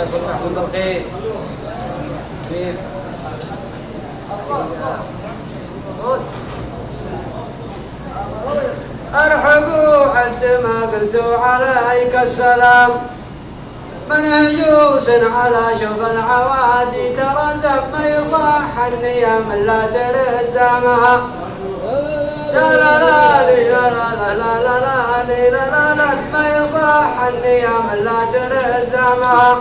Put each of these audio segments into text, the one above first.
يصبحكم بالخير. كيف؟ ارحبوا عد ما قلتوا عليك السلام، منهجوس على شوف العوادي ترى ما يصح النيام لا تلزمها. لا لا لا لا لا لا لا لا لا لا ما يصح النيام لا تلزمها.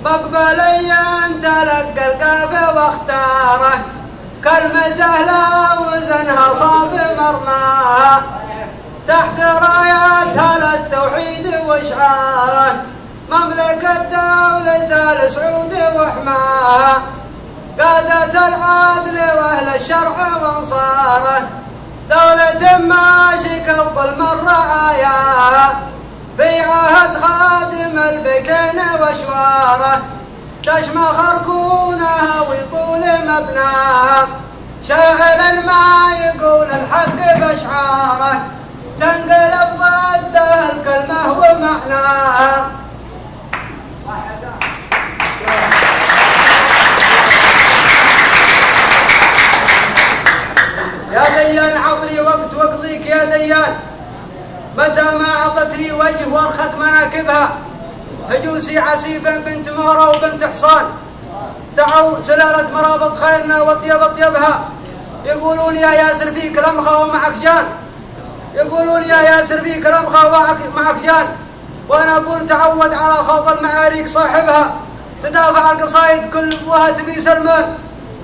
مقبليا تلقى القلب واختاره، كلمته لا وزنها صاب مرماها، تحت راياتها للتوحيد واشعاره، مملكة دولة السعود وحماها، قادة العدل واهل الشرع وانصاره، دولة ماشك الظلم الرعايا، في عهد خادم البيتين واشواره، تشمخ ركونها ويطول مبناها، شاعر ما يقول الحق باشعاره، تنقلب ضده الكلمة ومعناها. يا ديان عطني وقت واقضيك يا ديان، متى ما عطتني وجه وارخت مناكبها، هجوسي عسيفا بنت مهرة وبنت حصان، دعوا سلالة مرابط خيرنا وطيب طيبها، يقولون يا ياسر فيك لمخة ومعك جان، يقولون يا ياسر فيك لمخة ومعك جان، وانا اقول تعود على خوض المعاريك صاحبها، تدافع القصايد كل ابوها تبي سلمان،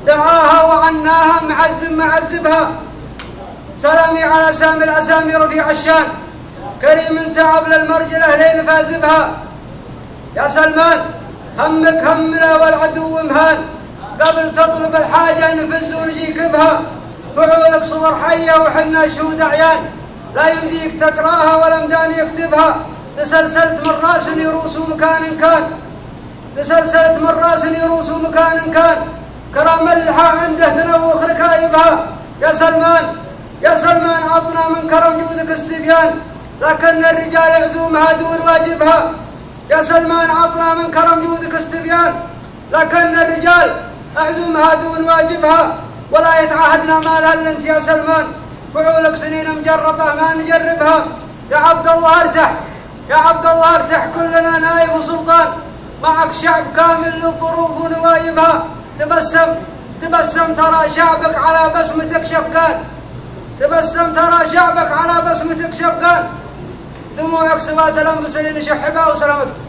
دعاها وعناها معذبها، سلامي على سامي الاسامي رفيع الشان، كريم تعب للمرجله لين فازبها. يا سلمان همك همنا والعدو مهان، قبل تطلب الحاجة نفز ونجيك بها، فعولك صور حية وحنا شهود أعيان، لا يمديك تقراها ولا مداني يكتبها، تسلسلت من راس يروس مكان كان، تسلسلت من راس يروس مكان كان، كرام اللحى عنده تنوخ ركايبها. يا سلمان يا سلمان عطنا من كرم جودك استبيان، لكن الرجال يعزومها دون واجبها. يا سلمان عطنا من كرم جودك استبيان، لكن الرجال أعزمها دون واجبها، ولا يتعاهدنا ما لها إلا أنت يا سلمان، فعولك سنين مجربة ما نجربها. يا عبد الله ارتاح يا عبد الله ارتاح، كلنا نائب وسلطان، معك شعب كامل للظروف ونوايبها، تبسم ترى شعبك على بسمتك شفقان، تبسم ترى شعبك على بسمتك شفقان، دموعك سوات الأنفس اللي نشحبها. وسلامتكم.